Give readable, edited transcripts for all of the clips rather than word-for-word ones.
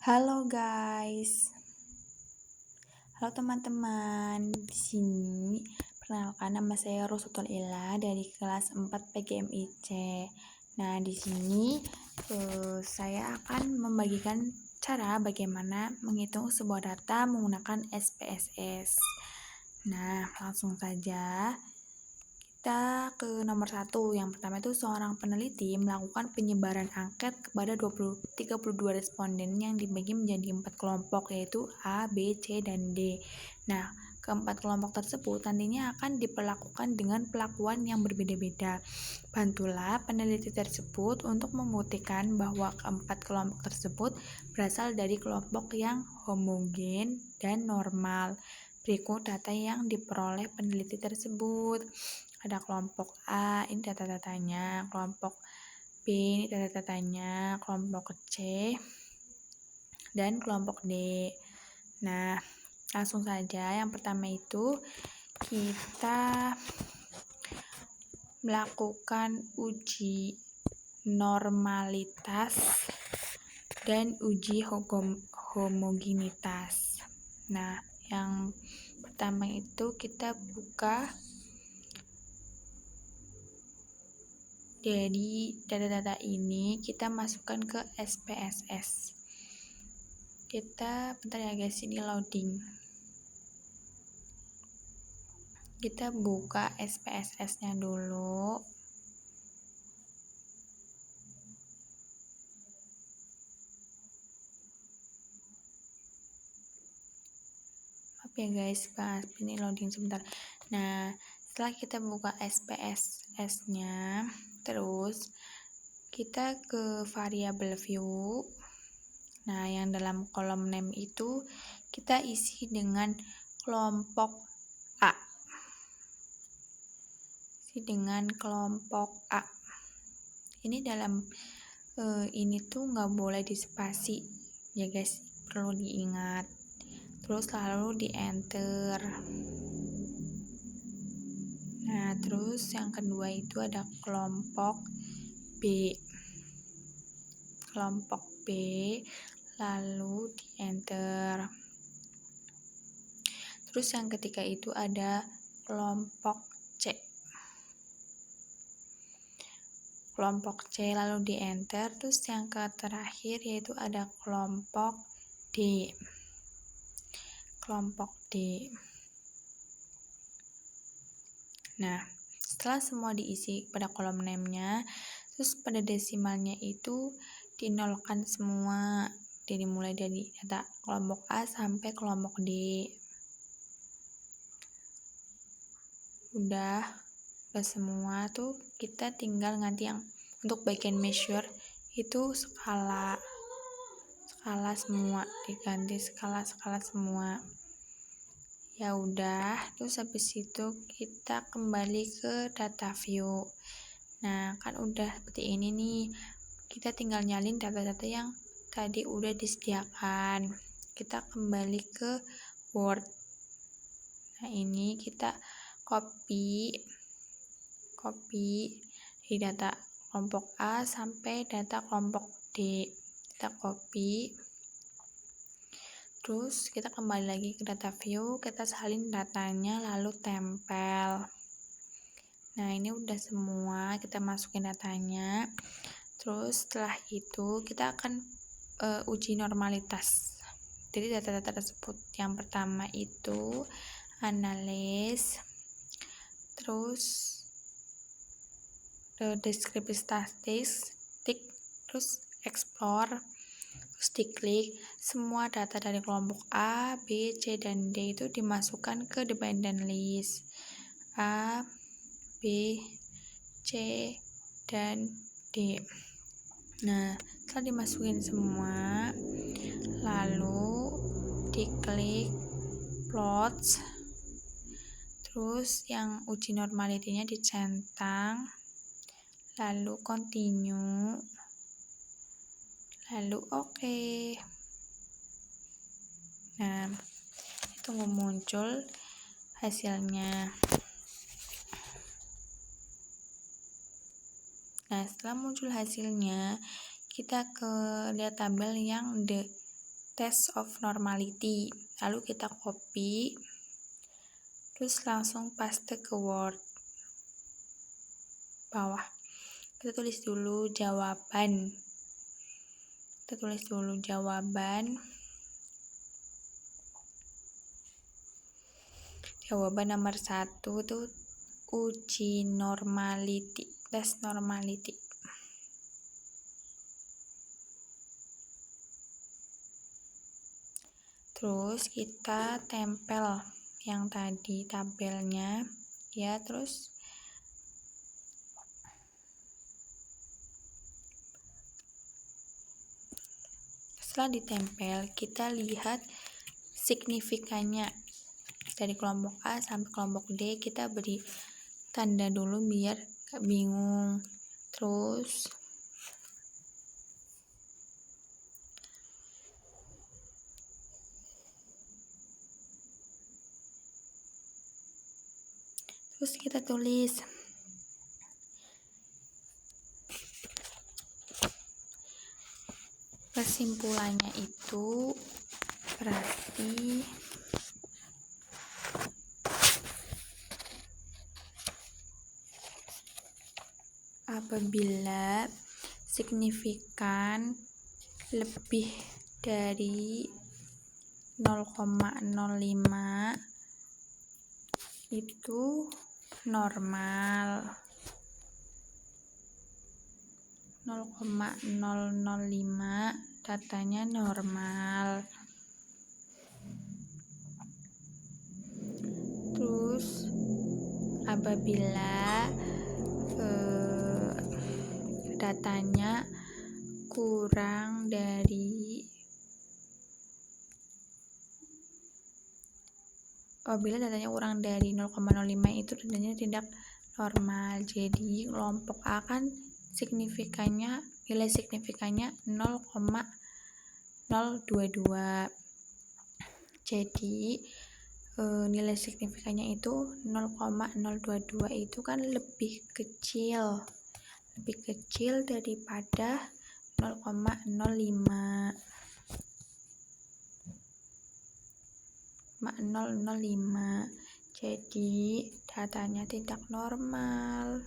Halo guys, halo teman-teman. Di sini perkenalkan nama saya Rosutul Ila dari kelas 4 PGMIC. Nah, di sini saya akan membagikan cara bagaimana menghitung sebuah data menggunakan SPSS. Nah, langsung saja kita ke nomor 1. Yang pertama itu seorang peneliti melakukan penyebaran angket kepada 32 responden yang dibagi menjadi 4 kelompok, yaitu A, B, C, dan D. Nah, keempat kelompok tersebut nantinya akan diperlakukan dengan perlakuan yang berbeda-beda. Bantulah peneliti tersebut untuk membuktikan bahwa keempat kelompok tersebut berasal dari kelompok yang homogen dan normal. Berikut data yang diperoleh peneliti tersebut. Ada kelompok A, ini data-datanya, kelompok B, ini data-datanya, kelompok C, dan kelompok D. Nah, langsung saja yang pertama itu kita melakukan uji normalitas dan uji homogenitas. Nah, yang pertama itu kita buka. Jadi data-data ini kita masukkan ke SPSS. Kita bentar ya guys, ini loading. Kita buka SPSS-nya dulu. Maaf ya guys, ini loading sebentar. Nah, setelah kita buka SPSS-nya, terus kita ke variable view. Nah, yang dalam kolom name itu kita isi dengan kelompok A. Dengan kelompok A. Ini dalam ini tuh nggak boleh dispasi ya guys, perlu diingat. Terus lalu di enter. Nah, terus yang kedua itu ada kelompok B. Kelompok B, lalu di enter. Terus yang ketiga itu ada kelompok C. Kelompok C lalu di enter. Terus yang terakhir yaitu ada kelompok D. Kelompok D. Nah, setelah semua diisi pada kolom name-nya, terus pada desimalnya itu dinolkan semua. Jadi mulai dari data kelompok A sampai kelompok D. Udah semua tuh, kita tinggal ganti yang untuk bagian measure itu skala semua, diganti skala semua. Ya udah, terus habis itu kita kembali ke data view. Nah, kan udah seperti ini nih, kita tinggal nyalin data-data yang tadi udah disediakan. Kita kembali ke Word. Nah, ini kita copy di data kelompok A sampai data kelompok D. Kita copy. Terus kita kembali lagi ke data view, kita salin datanya lalu tempel. Nah, ini udah semua, kita masukin datanya. Terus setelah itu kita akan uji normalitas. Jadi data-data tersebut yang pertama itu analis, terus deskripsi statistik, terus explore, terus diklik. Semua data dari kelompok A, B, C, dan D itu dimasukkan ke dependent list. A, B, C, dan D. Nah, setelah dimasukin semua, lalu diklik plots, terus yang uji normalitinya dicentang, lalu continue, lalu oke. Nah, tunggu muncul hasilnya. Nah, setelah muncul hasilnya, kita ke lihat tabel yang test of normality. Lalu kita copy, terus langsung paste ke Word bawah. Kita tulis dulu jawaban. Jawaban nomor 1 tuh uji normality, tes normality. Terus kita tempel yang tadi tabelnya ya, terus setelah ditempel kita lihat signifikannya dari kelompok A sampai kelompok D. Kita beri tanda dulu biar gak bingung. Terus kita tulis kesimpulannya itu berarti apabila signifikan lebih dari 0,05 itu normal. 0,005 datanya normal. Terus apabila datanya kurang dari 0,05 itu datanya tidak normal. Jadi kelompok A kan nilai signifikannya 0,022. Jadi nilai signifikannya itu 0,022 itu kan lebih kecil daripada 0,005. Jadi datanya tidak normal.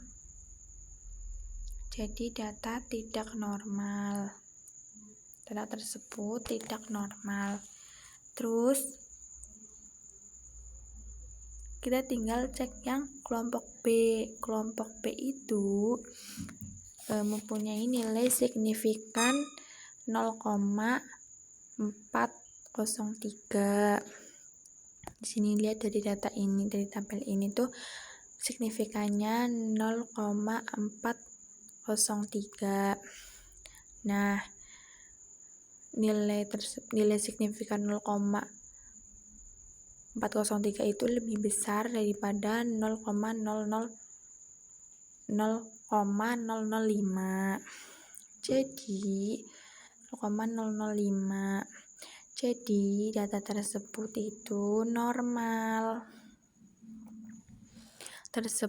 Data tersebut tidak normal. Terus kita tinggal cek yang kelompok B. Kelompok B itu mempunyai nilai signifikan 0,403. Di sini lihat dari data ini, dari tabel ini tuh signifikannya 0,403. Nah, nilai signifikan 0,403 itu lebih besar daripada 0,005. Jadi 0,005. Jadi data tersebut itu normal. Terus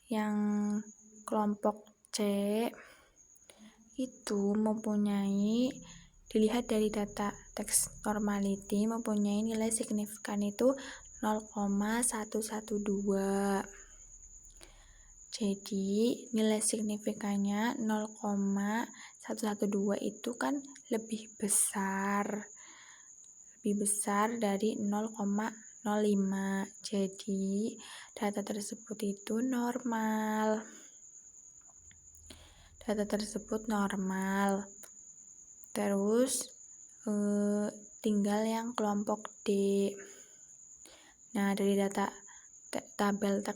yang kelompok C itu dilihat dari data teks normality mempunyai nilai signifikan itu 0,112. Jadi nilai signifikannya 0,112 itu kan lebih besar dari 0,05. Jadi data tersebut itu normal. Terus tinggal yang kelompok D. Nah, dari data tabel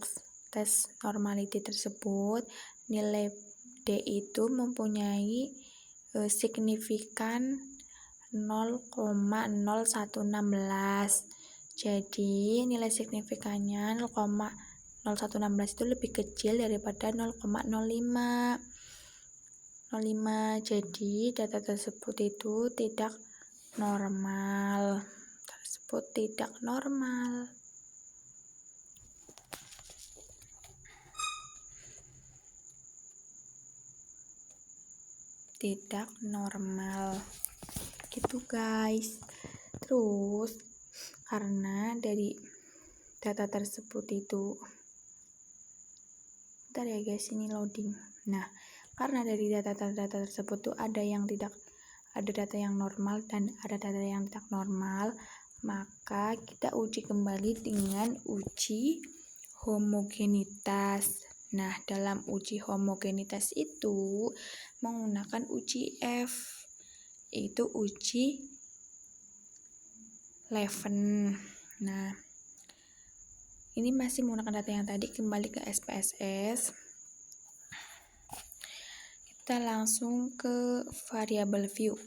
tes normality tersebut, nilai D itu mempunyai signifikan 0,0116. Jadi nilai signifikannya 0,0116 itu lebih kecil daripada 0,05. Jadi data tersebut itu tidak normal. tidak normal gitu guys. Terus karena dari data tersebut itu, bentar ya guys, ini loading. Nah, karena dari data tersebut tuh ada data yang normal dan ada data yang tidak normal, maka kita uji kembali dengan uji homogenitas. Nah, dalam uji homogenitas itu menggunakan uji F, yaitu uji Leven. Nah, ini masih menggunakan data yang tadi, kembali ke SPSS. Kita langsung ke variable view.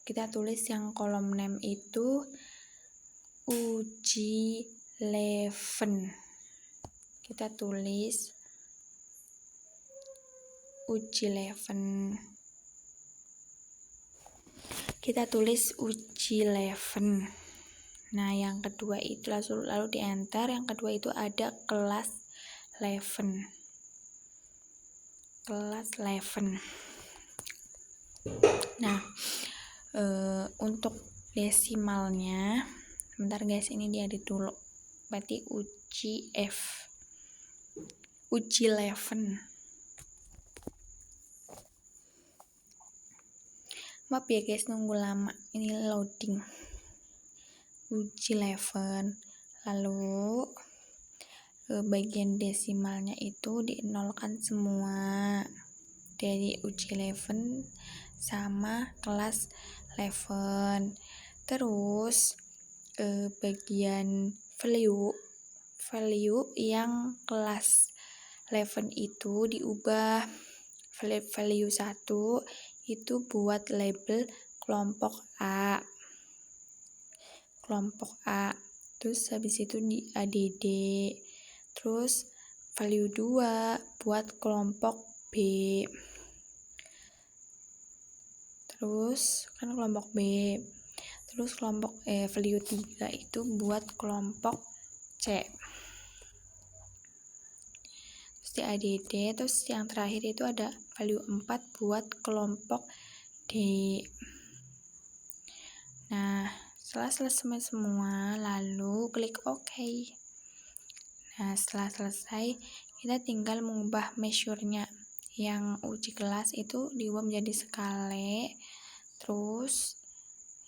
Kita tulis yang kolom name itu uji Leven. Kita tulis uji Leven. Kita tulis uji Leven. Nah, yang kedua itu lalu di enter. Yang kedua itu ada kelas Leven. Kelas Leven. Nah, untuk desimalnya, bentar guys, ini dia dulu. Berarti uji F. Uji Leven. Maaf ya guys, nunggu lama. Ini loading. Uji Leven. Lalu bagian desimalnya itu dinolkan semua dari uji Leven sama kelas Leven. Terus bagian value yang kelas Leven itu diubah. Value 1 itu buat label kelompok A. Terus habis itu di ADD. Terus value 2 buat kelompok B. Terus kan kelompok B. Terus value 3 itu buat kelompok C. Terus di ADD, terus yang terakhir itu ada value 4 buat kelompok D. Nah, setelah selesai semua, lalu klik OK. Nah, setelah selesai, kita tinggal mengubah measure-nya. Yang uji kelas itu diubah menjadi skala. Terus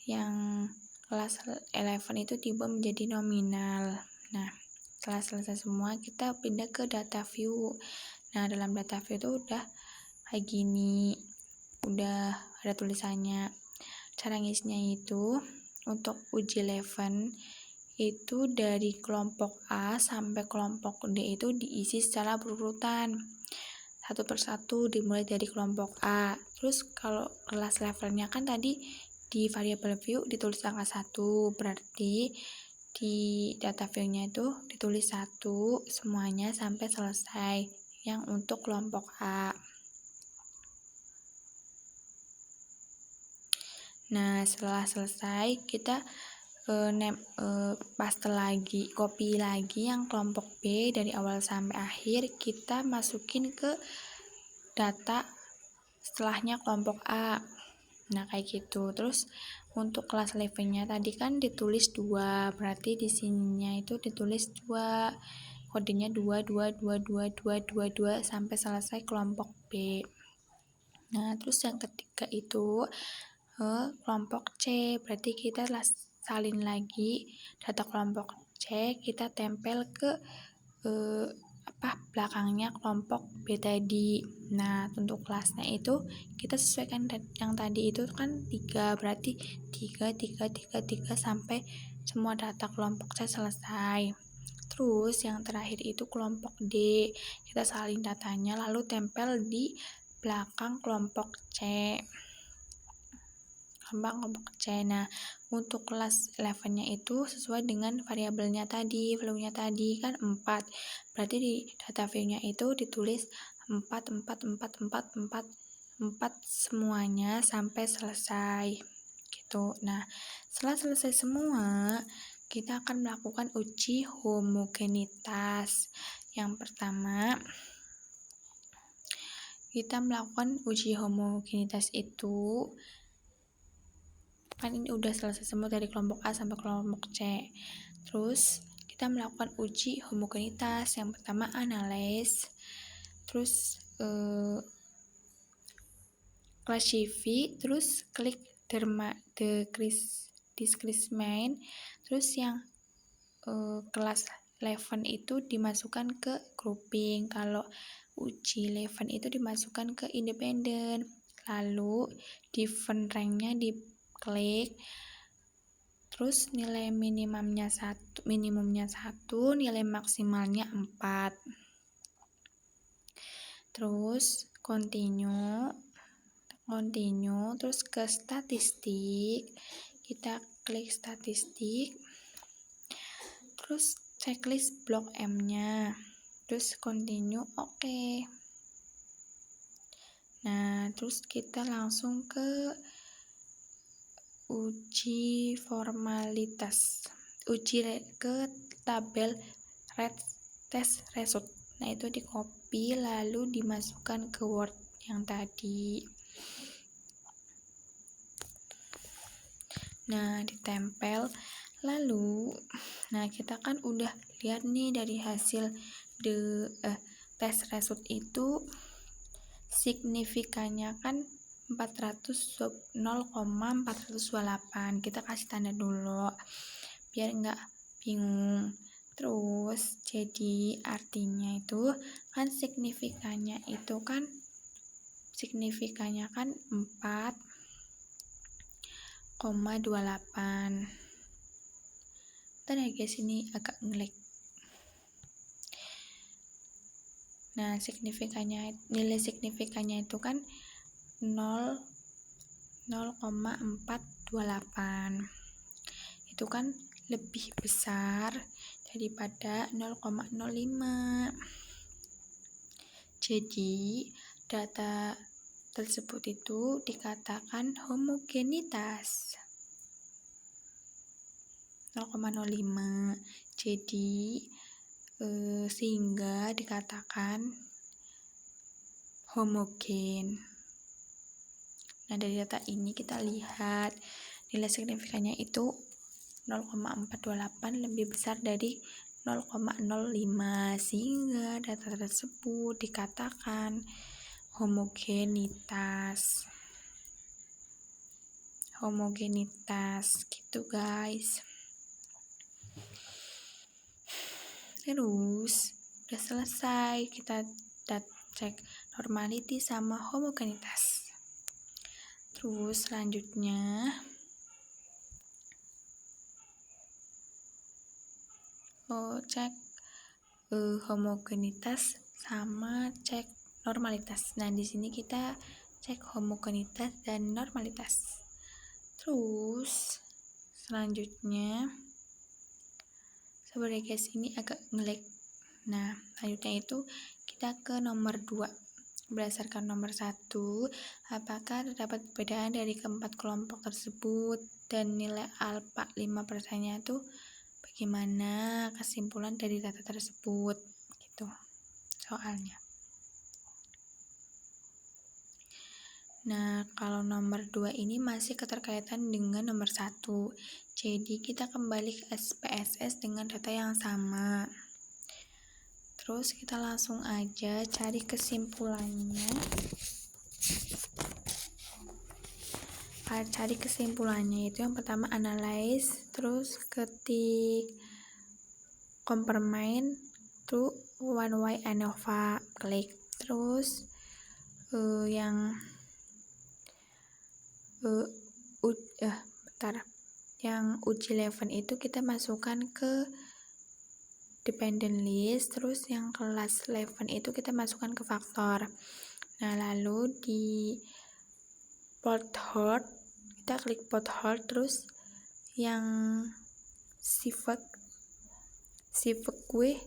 yang kelas 11 itu diubah menjadi nominal. Nah, setelah selesai semua, kita pindah ke data view. Nah, dalam data view itu udah kayak gini. Udah ada tulisannya. Cara ngisinya itu, untuk uji Leven itu dari kelompok A sampai kelompok D itu diisi secara berurutan. Satu persatu dimulai dari kelompok A. Terus kalau kelas levelnya kan tadi di variable view ditulis angka 1, berarti di data view-nya itu ditulis 1 semuanya sampai selesai yang untuk kelompok A. Nah, setelah selesai kita paste lagi, copy lagi yang kelompok B dari awal sampai akhir, kita masukin ke data setelahnya kelompok A. Nah, kayak gitu. Terus untuk kelas levelnya tadi kan ditulis 2, berarti di sininya itu ditulis 2. Kodenya 2 sampai selesai kelompok B. Nah, terus yang ketiga itu kelompok C, berarti kita salin lagi data kelompok C, kita tempel ke belakangnya kelompok B tadi. Nah, untuk kelasnya itu kita sesuaikan yang tadi itu kan 3, berarti 3 sampai semua data kelompok C selesai. Terus yang terakhir itu kelompok D, kita salin datanya lalu tempel di belakang kelompok C. Kelompok C. Nah, untuk kelas 11-nya itu sesuai dengan variabelnya tadi, value-nya tadi kan 4. Berarti di data view-nya itu ditulis 4 semuanya sampai selesai. Gitu. Nah, setelah selesai semua, kita akan melakukan uji homogenitas. Yang pertama, kita melakukan uji homogenitas itu kan ini udah selesai semua dari kelompok A sampai kelompok C. Terus kita melakukan uji homogenitas. Yang pertama analyze, terus classify, terus klik discriminate, terus yang kelas 11 itu dimasukkan ke grouping, kalau uji 11 itu dimasukkan ke independen. Lalu different rank-nya diklik, terus nilai minimumnya 1, nilai maksimalnya 4. Terus continue, terus ke statistik, kita klik statistik, terus checklist blok M-nya, terus continue, oke. Nah, terus kita langsung ke uji formalitas, ke tabel test result. Nah, itu di copy lalu dimasukkan ke Word yang tadi. Nah, ditempel. Lalu, nah kita kan udah lihat nih dari hasil test result itu signifikannya kan 0,428. Kita kasih tanda dulu biar nggak bingung. Terus jadi artinya itu kan signifikannya kan 4,28. Bentar ya guys, ini agak ngelag. Nah, nilai signifikannya itu kan 0,428. Itu kan lebih besar daripada 0,05. Jadi, data tersebut itu dikatakan homogenitas 0,05. Jadi sehingga dikatakan homogen. Nah, dari data ini kita lihat nilai signifikannya itu 0,428 lebih besar dari 0,05, sehingga data tersebut dikatakan homogenitas gitu guys. Terus udah selesai, kita cek normality sama homogenitas. Terus selanjutnya cek homogenitas sama cek normalitas. Nah, di sini kita cek homogenitas dan normalitas. Terus selanjutnya sebenarnya guys ini agak ngelag. Nah, selanjutnya itu kita ke nomor 2. Berdasarkan nomor 1, apakah terdapat perbedaan dari keempat kelompok tersebut dan nilai alfa 5%-nya itu bagaimana kesimpulan dari data tersebut, gitu soalnya. Nah, kalau nomor 2 ini masih keterkaitan dengan nomor 1. Jadi, kita kembali ke SPSS dengan data yang sama. Terus, kita langsung aja cari kesimpulannya. Cari kesimpulannya itu yang pertama analyze, terus ketik compare to 1Y ANOVA, klik. Terus yang uji 11 itu kita masukkan ke dependent list, terus yang kelas 11 itu kita masukkan ke faktor. Nah, lalu di plot hold, kita klik plot hold, terus yang sifat gue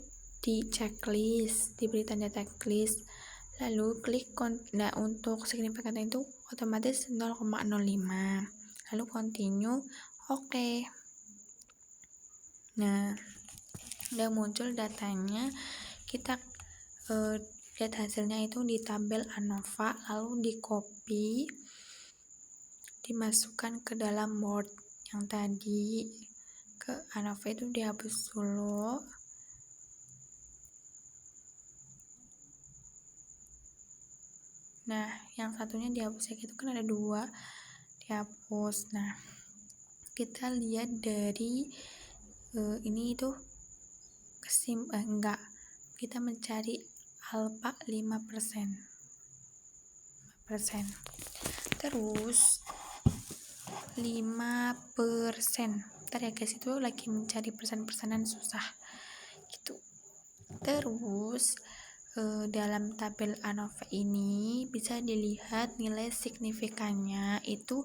di checklist, diberi tanda checklist, lalu klik nah untuk signifikan itu otomatis 0,05, lalu continue, oke. Nah, udah muncul datanya, kita lihat hasilnya itu di tabel ANOVA, lalu di copy, dimasukkan ke dalam Word. Yang tadi ke ANOVA itu dihapus dulu. Nah, yang satunya dihapus ya, itu kan ada 2 dihapus. Nah, kita lihat dari ini itu kita mencari alfa 5%. Terus 5%. Ntar ya guys, itu lagi mencari persen-persenan susah gitu. Terus dalam tabel ANOVA ini bisa dilihat nilai signifikannya itu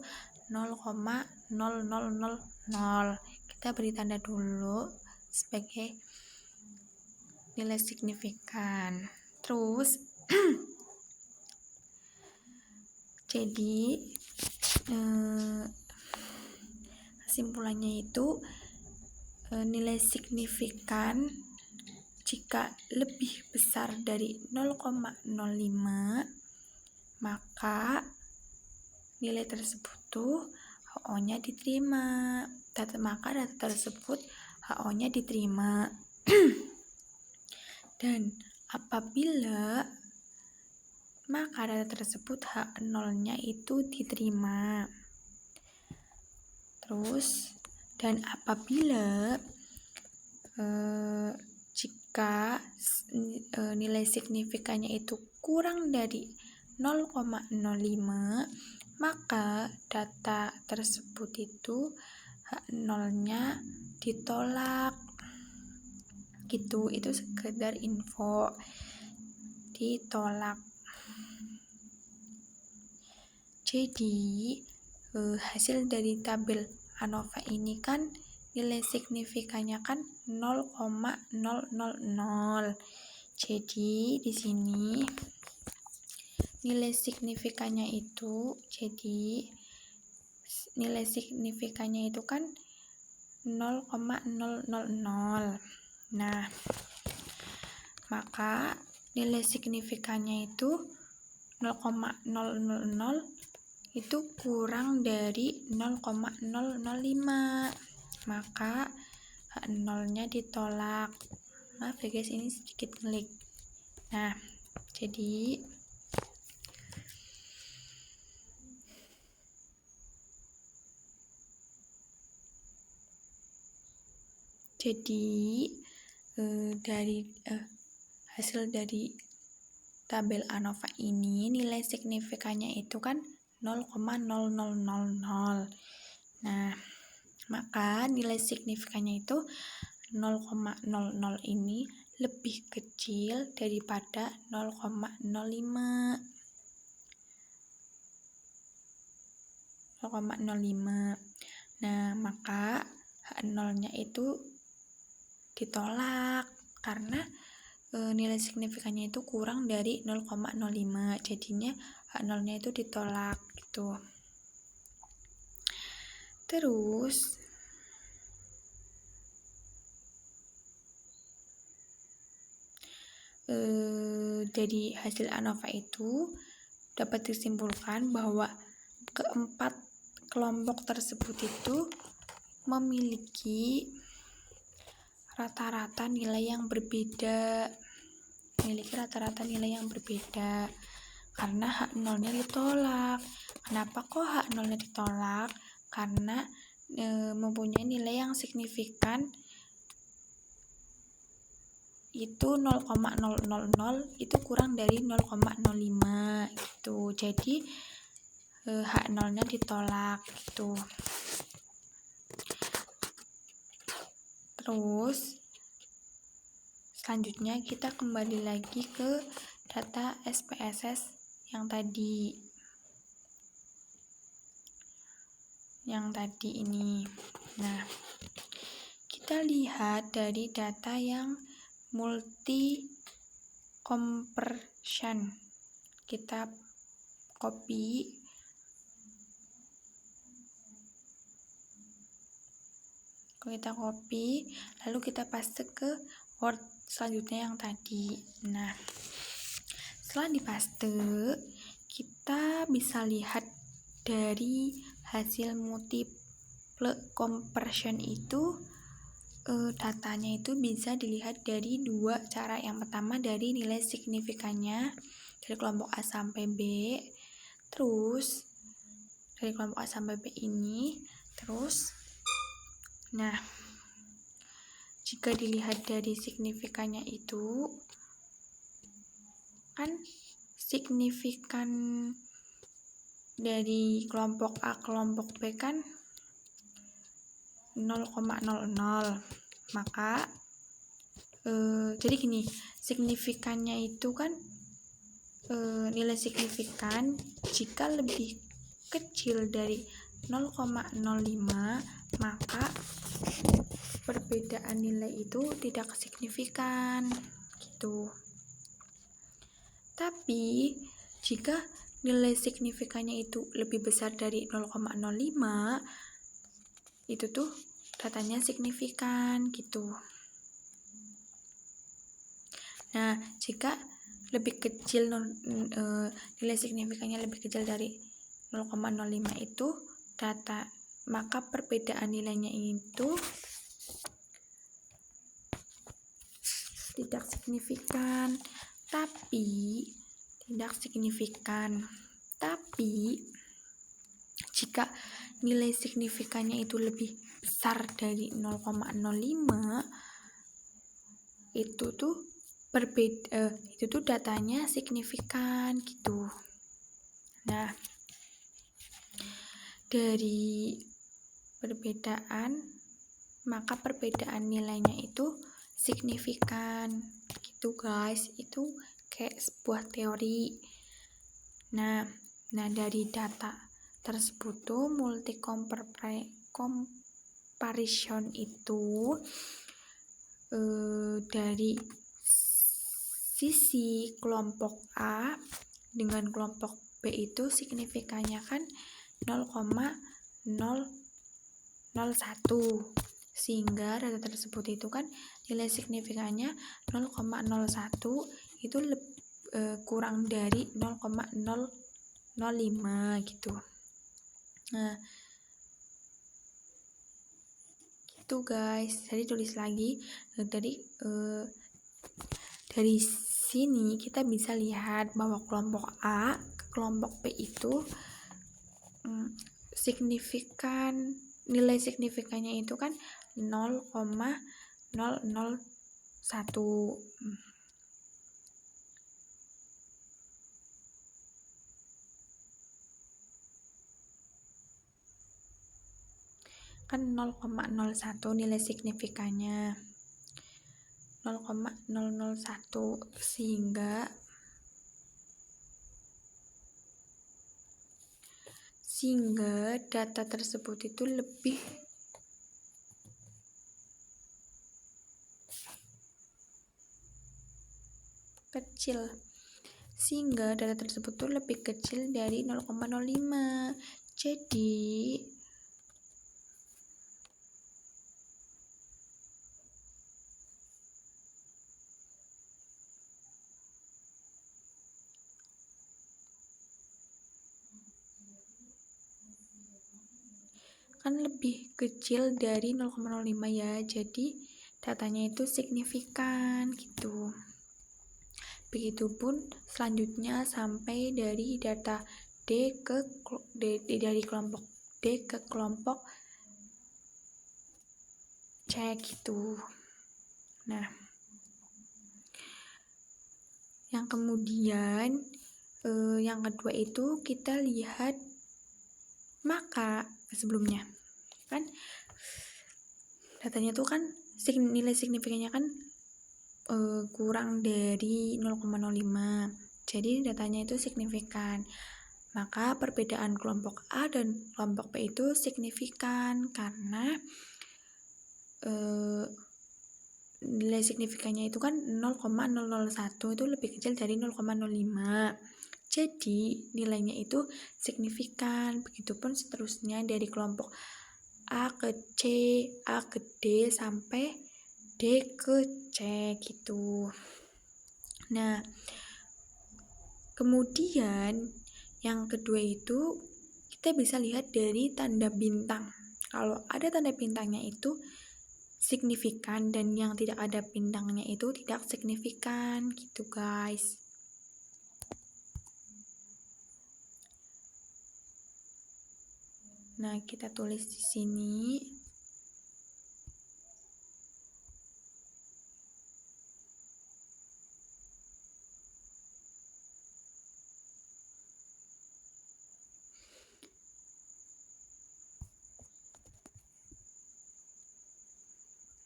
0,0000. Kita beri tanda dulu sebagai nilai signifikan. Terus jadi kesimpulannya itu nilai signifikan jika lebih besar dari 0,05 maka nilai tersebut tuh HO-nya diterima. Maka data tersebut HO-nya diterima. Dan apabila maka data tersebut H0-nya itu diterima. Terus dan apabila jika nilai signifikannya itu kurang dari 0,05 maka data tersebut itu H0-nya ditolak gitu. Itu sekedar info, ditolak. Jadi hasil dari tabel ANOVA ini kan nilai signifikannya kan 0,000. Jadi di sini nilai signifikannya itu kan 0,000. Nah, maka nilai signifikannya itu 0,000 itu kurang dari 0,005 maka H0-nya ditolak. Maaf ya guys, ini sedikit ngelik. Nah, jadi dari hasil dari tabel ANOVA ini nilai signifikannya itu kan 0,0000. Nah, maka nilai signifikannya itu 0,00 ini lebih kecil daripada 0,05. Nah, maka H0-nya itu ditolak karena nilai signifikannya itu kurang dari 0,05. Jadinya H0-nya itu ditolak gitu. Terus dari hasil ANOVA itu dapat disimpulkan bahwa keempat kelompok tersebut itu memiliki rata-rata nilai yang berbeda. Karena H0-nya ditolak. Kenapa kok H0-nya ditolak? Karena mempunyai nilai yang signifikan itu 0,000 itu kurang dari 0,05 gitu. Jadi H0-nya ditolak gitu. Terus selanjutnya kita kembali lagi ke data SPSS yang tadi ini. Nah, kita lihat dari data yang multi compression. Kita copy lalu kita paste ke Word selanjutnya yang tadi. Nah, Setelah dipaste, kita bisa lihat dari hasil multiple comparison itu, datanya itu bisa dilihat dari dua cara. Yang pertama dari nilai signifikannya dari kelompok A sampai B, terus dari kelompok A sampai B ini, terus jika dilihat dari signifikannya itu kan signifikan dari kelompok A kelompok B kan 0,00, maka jadi gini, signifikannya itu kan nilai signifikan jika lebih kecil dari 0,05 maka perbedaan nilai itu tidak signifikan gitu. Tapi jika nilai signifikannya itu lebih besar dari 0,05 itu tuh datanya signifikan gitu. Nah, jika lebih kecil nilai signifikannya lebih kecil dari 0,05 itu maka perbedaan nilainya itu tidak signifikan. Tapi jika nilai signifikannya itu lebih besar dari 0,05 itu tuh datanya signifikan gitu. Nah, dari perbedaan maka perbedaan nilainya itu signifikan gitu guys. Itu kayak sebuah teori. Nah dari data tersebut tuh multi comparison itu dari sisi kelompok A dengan kelompok B itu signifikannya kan 0,001, sehingga data tersebut itu kan nilai signifikannya 0,01 itu kurang dari 0,005 gitu. Nah, gitu guys. Jadi tulis lagi dari sini kita bisa lihat bahwa kelompok A ke kelompok B itu nilai signifikannya itu kan 0,001. Kan 0,01 nilai signifikannya 0,001 sehingga data tersebut itu lebih kecil dari 0,05. Jadi kan lebih kecil dari 0,05 ya, jadi datanya itu signifikan gitu. Begitupun selanjutnya sampai dari data dari kelompok D ke kelompok C gitu. Nah, yang kemudian yang kedua itu kita lihat maka sebelumnya kan datanya tuh kan nilai signifikannya kan kurang dari 0,05, jadi datanya itu signifikan. Maka perbedaan kelompok A dan kelompok B itu signifikan karena nilai signifikannya itu kan 0,001 itu lebih kecil dari 0,05. Jadi nilainya itu signifikan. Begitupun seterusnya dari kelompok A ke C, A ke D sampai D ke C gitu. Nah, Kemudian yang kedua itu kita bisa lihat dari tanda bintang. Kalau ada tanda bintangnya itu signifikan, dan yang tidak ada bintangnya itu tidak signifikan gitu guys. Nah, kita tulis di sini.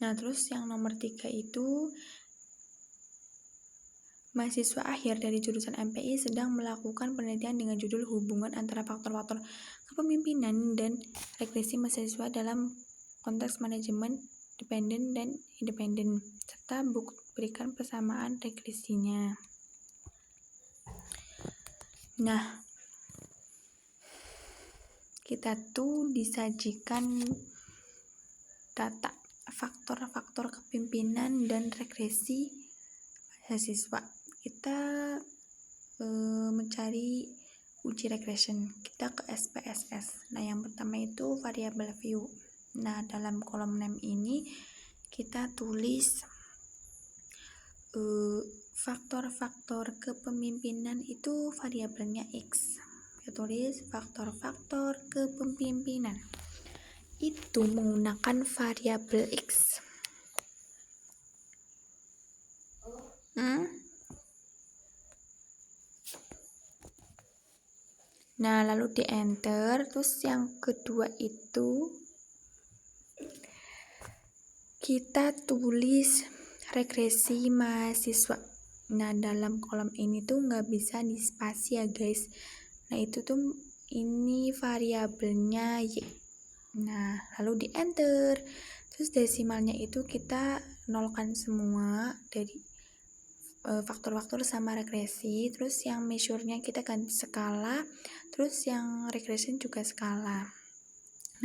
Nah, terus yang nomor 3 itu mahasiswa akhir dari jurusan MPI sedang melakukan penelitian dengan judul hubungan antara faktor-faktor kepemimpinan dan regresi mahasiswa dalam konteks manajemen dependen dan independen, serta berikan persamaan regresinya. Nah, kita tuh disajikan data faktor-faktor kepemimpinan dan regresi mahasiswa. Kita mencari uji regression. Kita ke SPSS. Nah, yang pertama itu variable view. Nah, dalam kolom name ini kita tulis faktor-faktor kepemimpinan itu variabelnya X. Kita tulis faktor-faktor kepemimpinan itu menggunakan variabel X. Nah, lalu di enter. Terus yang kedua itu kita tulis regresi mahasiswa. Nah, dalam kolom ini tuh nggak bisa di spasi ya guys. Nah, itu tuh ini variabelnya Y. Nah, lalu di enter. Terus desimalnya itu kita nolkan semua dari faktor-faktor sama regresi. Terus yang measure-nya kita ganti skala. Terus yang regression juga skala.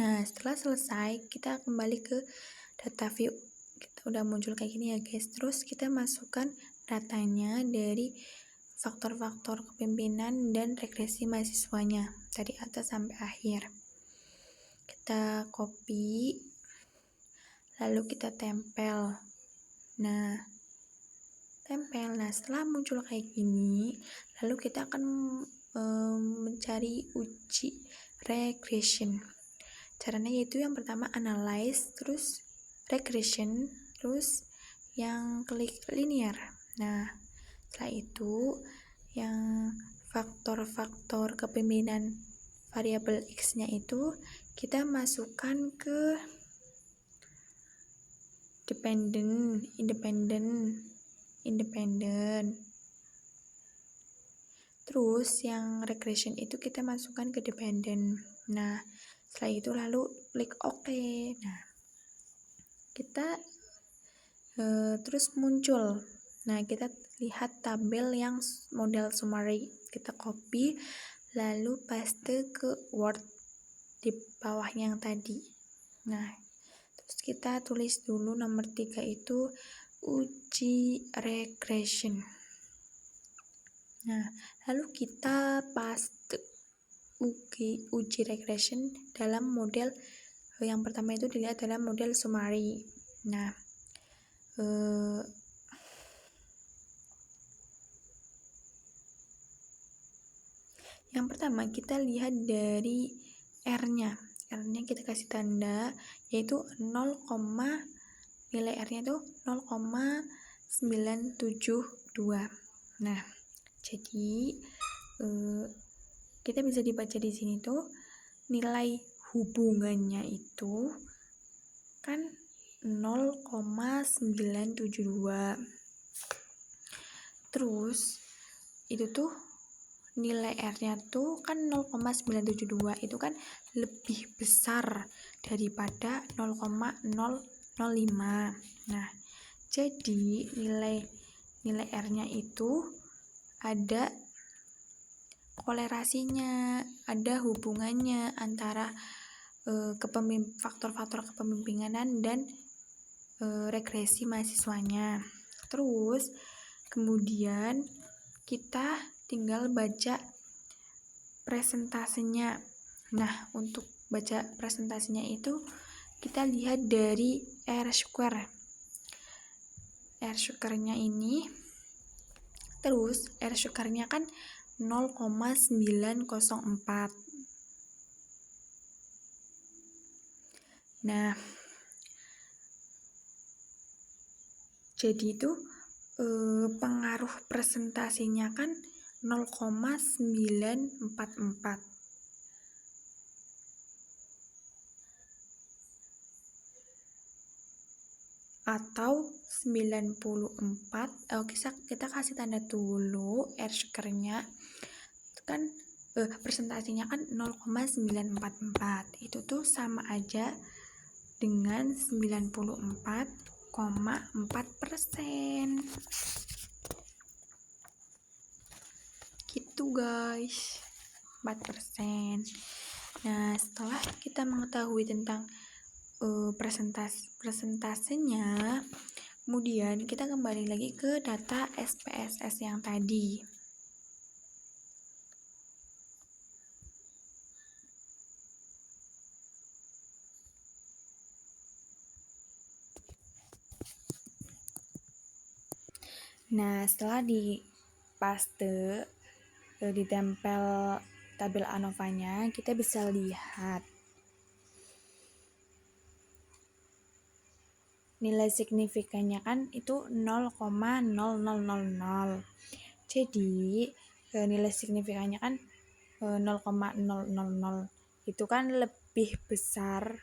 Nah, setelah selesai kita kembali ke data view. Kita udah muncul kayak gini ya guys. Terus kita masukkan datanya dari faktor-faktor kepemimpinan dan regresi mahasiswanya dari atas sampai akhir. Kita copy, lalu kita tempel. Nah, tempel. Nah, setelah muncul kayak gini, lalu kita akan mencari uji regression. Caranya yaitu yang pertama analyze, terus regression, terus yang klik linear. Nah, setelah itu yang faktor-faktor kepemimpinan variabel X-nya itu kita masukkan ke dependent, independent. Terus yang regression itu kita masukkan ke dependent. Nah, setelah itu lalu klik OK. Nah, kita terus muncul. Nah, kita lihat tabel yang model summary. Kita copy, lalu paste ke Word di bawahnya yang tadi. Nah, terus kita tulis dulu nomor 3 itu uji regression. Nah, lalu kita paste uji regression dalam model yang pertama itu dilihat dalam model summary. Nah, yang pertama kita lihat dari R-nya. R-nya kita kasih tanda yaitu 0, nilai R-nya itu 0,972. Nah, jadi kita bisa dibaca di sini tuh nilai hubungannya itu kan 0,972. Terus itu tuh nilai R-nya tuh kan 0,972, itu kan lebih besar daripada 0,005. Nah, jadi nilai R-nya itu ada kolerasinya, ada hubungannya antara faktor-faktor kepemimpinan dan regresi mahasiswanya. Terus kemudian kita tinggal baca presentasenya. Nah, untuk baca presentasinya itu kita lihat dari R-square. R-square-nya ini, terus R-square-nya kan 0,904. Nah, jadi itu pengaruh presentasinya kan 0,944 atau 94. Kita kasih tanda dulu R-square-nya itu kan presentasinya kan 0,944. Itu tuh sama aja dengan 94,4%. Gitu guys, 4%. Nah, setelah kita mengetahui tentang presentasenya, kemudian kita kembali lagi ke data SPSS yang tadi. Nah, setelah dipaste, ditempel tabel ANOVA-nya, kita bisa lihat nilai signifikannya kan itu 0,0000. Jadi nilai signifikannya kan 0,000 itu kan lebih besar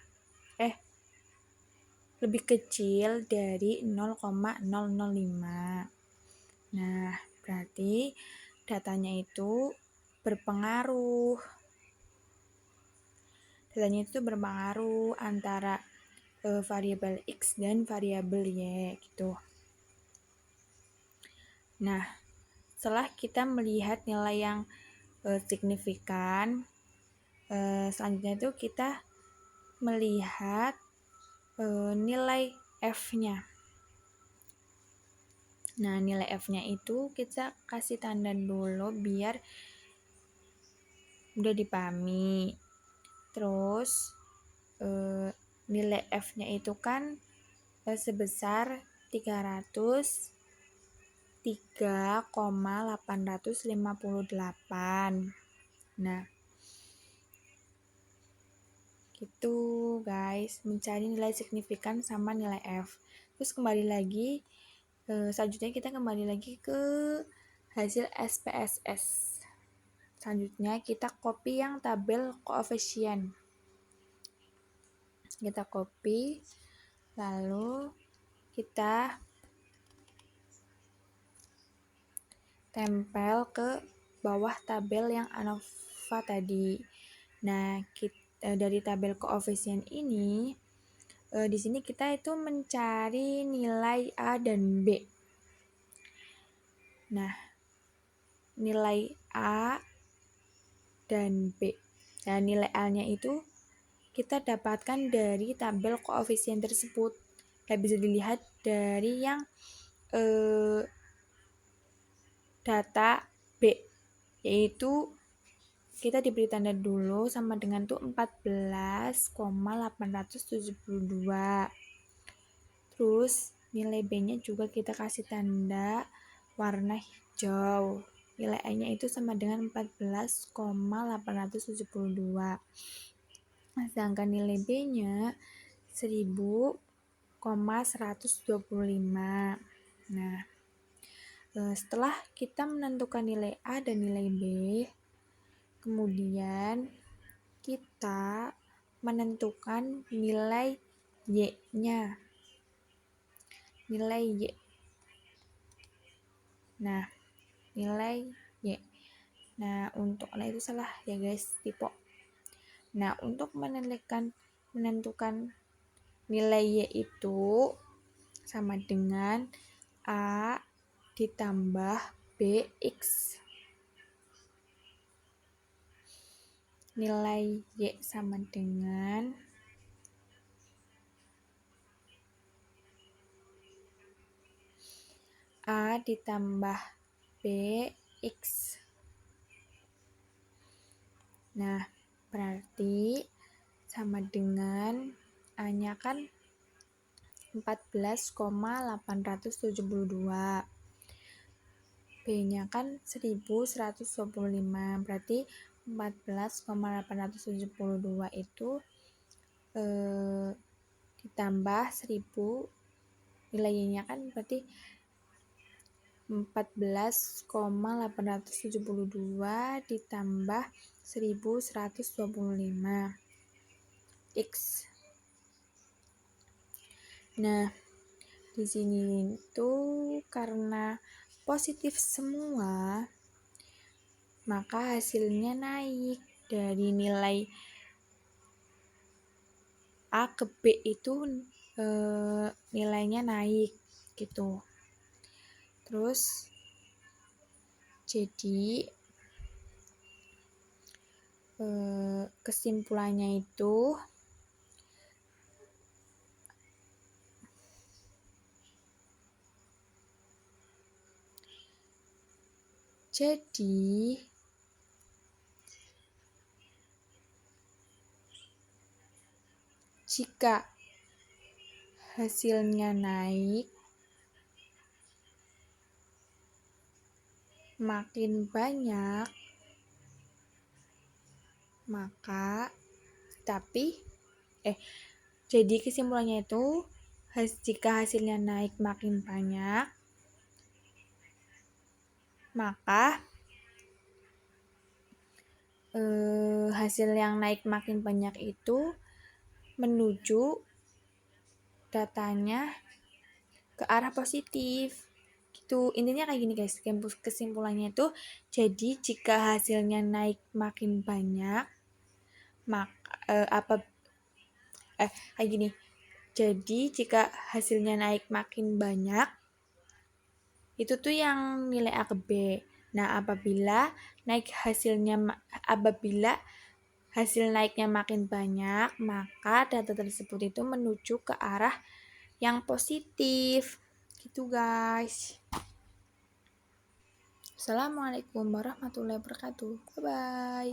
lebih kecil dari 0,005. Nah, berarti datanya itu berpengaruh. Datanya itu berpengaruh antara variabel X dan variabel Y gitu. Nah, setelah kita melihat nilai yang signifikan, selanjutnya itu kita melihat nilai F-nya. Nah, nilai F-nya itu kita kasih tanda dulu biar udah dipahami. Terus nilai F-nya itu kan sebesar 303,858. Nah, gitu guys, mencari nilai signifikan sama nilai F. Terus kembali lagi, selanjutnya kita kembali lagi ke hasil SPSS. Selanjutnya kita copy yang tabel koefisien. Kita copy, lalu kita tempel ke bawah tabel yang ANOVA tadi. Nah, dari tabel koefisien ini, di sini kita itu mencari nilai A dan B. Nah, nilai A dan B. Nah, nilai A-nya itu kita dapatkan dari tabel koefisien tersebut. Nah, bisa dilihat dari yang data B, yaitu kita diberi tanda dulu sama dengan tuh 14,872. Terus nilai B-nya juga kita kasih tanda warna hijau. Nilai A-nya itu sama dengan 14,872. Sedangkan nilai B-nya 1000,125. Nah, setelah kita menentukan nilai A dan nilai B, kemudian kita menentukan nilai Y-nya. Nilai Y. Nah, nilai Y. Nah, itu salah ya guys, tipe. Nah, untuk menentukan nilai Y itu sama dengan A ditambah BX. Nilai Y sama dengan A ditambah BX Nah, berarti sama dengan A-nya kan 14,872. B-nya kan 1125. Berarti 14,872 itu ditambah 1000, nilai Y-nya kan berarti 14,872 ditambah 1125 X. Nah, di sini tuh karena positif semua, maka hasilnya naik dari nilai A ke B itu nilainya naik gitu. Terus jadi kesimpulannya itu jika hasilnya naik, makin banyak, maka jadi kesimpulannya itu jika hasilnya naik makin banyak, maka hasil yang naik makin banyak itu menuju datanya ke arah positif gitu. Intinya kayak gini guys, kesimpulannya itu jadi jika hasilnya naik makin banyak, maka kayak gini, jadi jika hasilnya naik makin banyak itu tuh yang nilai A ke B. Nah, apabila hasil naiknya makin banyak, maka data tersebut itu menuju ke arah yang positif. Gitu guys. Assalamualaikum warahmatullahi wabarakatuh. Bye bye.